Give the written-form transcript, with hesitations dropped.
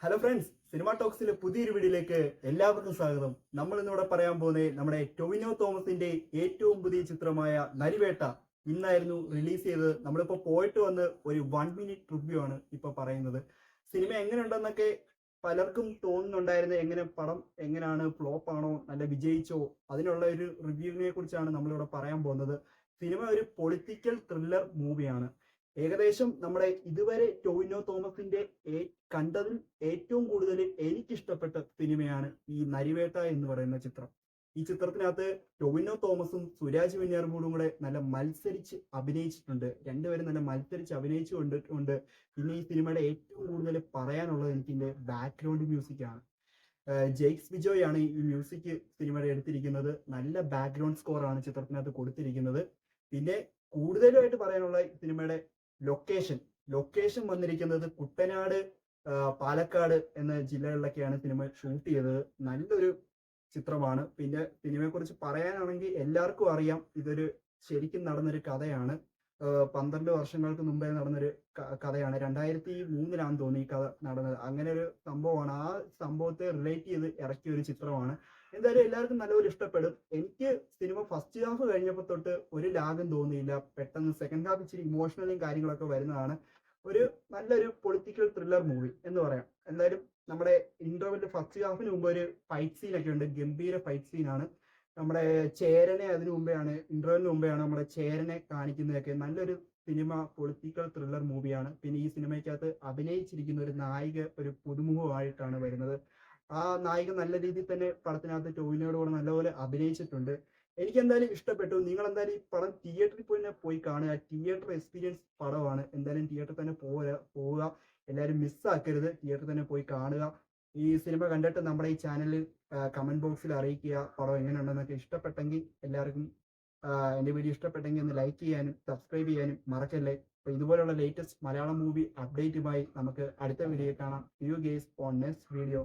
Hello friends, cinema ടോക്സിലെ പുതിയൊരു വീഡിയോയിലേക്ക് എല്ലാവർക്കും സ്വാഗതം. നമ്മൾ ഇന്നിവിടെ പറയാൻ പോകുന്നത് നമ്മുടെ ടൊവിനോ തോമസിന്റെ ഏറ്റവും പുതിയ ചിത്രമായ നരിവേട്ട ഇന്നായിരുന്നു റിലീസ് ചെയ്തത്. നമ്മളിപ്പോൾ പോയിട്ട് വന്ന് ഒരു 1 മിനിറ്റ് റിവ്യൂ ആണ് ഇപ്പൊ പറയുന്നത്. സിനിമ എങ്ങനെയുണ്ടെന്നൊക്കെ പലർക്കും തോന്നുന്നുണ്ടായിരുന്നു. പടം എങ്ങനെയാണ്, ഫ്ലോപ്പ് ആണോ, നല്ല വിജയിച്ചോ, അതിനുള്ള ഒരു റിവ്യൂവിനെ കുറിച്ചാണ് നമ്മളിവിടെ പറയാൻ പോകുന്നത്. സിനിമ ഒരു പൊളിറ്റിക്കൽ ത്രില്ലർ മൂവിയാണ്. ഏകദേശം നമ്മുടെ ഇതുവരെ ടൊവിനോ തോമസിന്റെ കണ്ടതിൽ ഏറ്റവും കൂടുതൽ എനിക്കിഷ്ടപ്പെട്ട സിനിമയാണ് ഈ നരിവേട്ട എന്ന് പറയുന്ന ചിത്രം. ഈ ചിത്രത്തിനകത്ത് ടൊവിനോ തോമസും സുരാജ് വെഞ്ഞാറമൂടും കൂടെ നല്ല മത്സരിച്ച് അഭിനയിച്ചിട്ടുണ്ട്. രണ്ടുപേരും നല്ല മത്സരിച്ച് അഭിനയിച്ചു കൊണ്ടിട്ടുണ്ട്. പിന്നെ ഈ സിനിമയുടെ ഏറ്റവും കൂടുതൽ പറയാനുള്ളത് എനിക്ക് ഇതിന്റെ ബാക്ക്ഗ്രൗണ്ട് മ്യൂസിക് ആണ്. ജെയ്ക്സ് ബിജോയ് ആണ് ഈ മ്യൂസിക് സിനിമയുടെ എടുത്തിരിക്കുന്നത്. നല്ല ബാക്ക്ഗ്രൗണ്ട് സ്കോർ ആണ് ചിത്രത്തിനകത്ത് കൊടുത്തിരിക്കുന്നത്. പിന്നെ കൂടുതലായിട്ട് പറയാനുള്ള സിനിമയുടെ ലൊക്കേഷൻ വന്നിരിക്കുന്നത് കുട്ടനാട്, പാലക്കാട് എന്ന ജില്ലകളിലൊക്കെയാണ് സിനിമ ഷൂട്ട് ചെയ്തത്. നല്ലൊരു ചിത്രമാണ്. പിന്നെ സിനിമയെ കുറിച്ച് പറയാനാണെങ്കിൽ എല്ലാവർക്കും അറിയാം, ഇതൊരു ശരിക്കും നടന്നൊരു കഥയാണ്. 12 വർഷങ്ങൾക്ക് മുമ്പേ നടന്നൊരു കഥയാണ്. 2003 തോന്നി ഈ കഥ നടന്നത്. അങ്ങനെ ഒരു സംഭവമാണ്. ആ സംഭവത്തെ റിലേറ്റ് ചെയ്ത് ഇറക്കിയ ഒരു ചിത്രമാണ്. എന്തായാലും എല്ലാവർക്കും നല്ലപോലെ ഇഷ്ടപ്പെടും. എനിക്ക് സിനിമ ഫസ്റ്റ് ഹാഫ് കഴിഞ്ഞപ്പോൾ തൊട്ട് ഒരു ലാഗും തോന്നിയില്ല. പെട്ടെന്ന് സെക്കൻഡ് ഹാഫ് ഇച്ചിരി ഇമോഷണലും കാര്യങ്ങളൊക്കെ വരുന്നതാണ്. ഒരു നല്ലൊരു പൊളിറ്റിക്കൽ ത്രില്ലർ മൂവി എന്ന് പറയാം. എന്തായാലും നമ്മുടെ ഇന്റർവെല്ലിന്റെ ഫസ്റ്റ് ഹാഫിന് മുമ്പ് ഒരു ഫൈറ്റ് സീൻ ഒക്കെ ഉണ്ട്. ഗംഭീര ഫൈറ്റ് സീനാണ്. നമ്മുടെ ചേരനെ അതിനു മുമ്പെയാണ്, ഇന്റർവെല്ലിന് മുമ്പെയാണ് നമ്മുടെ ചേരനെ കാണിക്കുന്നതൊക്കെ. നല്ലൊരു സിനിമ, പൊളിറ്റിക്കൽ ത്രില്ലർ മൂവിയാണ്. പിന്നെ ഈ സിനിമയ്ക്കകത്ത് അഭിനയിച്ചിരിക്കുന്ന ഒരു നായിക ഒരു പുതുമുഖമായിട്ടാണ് വരുന്നത്. ആ നായിക നല്ല രീതിയിൽ തന്നെ പടത്തിനകത്ത് ടൊവിനോയോട് കൂടെ നല്ലപോലെ അഭിനയിച്ചിട്ടുണ്ട്. എനിക്ക് എന്തായാലും ഇഷ്ടപ്പെട്ടു. നിങ്ങൾ എന്തായാലും ഈ പടം തിയേറ്ററിൽ പോയി കാണുക. തിയേറ്റർ എക്സ്പീരിയൻസ് പടമാണ്. എന്തായാലും തിയേറ്ററിൽ തന്നെ പോവുക. എല്ലാവരും മിസ്സാക്കരുത്. തിയേറ്ററിൽ തന്നെ പോയി കാണുക. ഈ സിനിമ കണ്ടിട്ട് നമ്മുടെ ഈ ചാനലിൽ കമന്റ് ബോക്സിൽ അറിയിക്കുക പടം എങ്ങനെയുണ്ടെന്നൊക്കെ. ഇഷ്ടപ്പെട്ടെങ്കിൽ എല്ലാവർക്കും എൻ്റെ വീഡിയോ ഇഷ്ടപ്പെട്ടെങ്കിൽ ഒന്ന് ലൈക്ക് ചെയ്യാനും സബ്സ്ക്രൈബ് ചെയ്യാനും മറക്കല്ലേ. അപ്പോൾ ഇതുപോലുള്ള ലേറ്റസ്റ്റ് മലയാളം മൂവി അപ്ഡേറ്റുമായി നമുക്ക് അടുത്ത വീഡിയോ കാണാം. U guys on next video.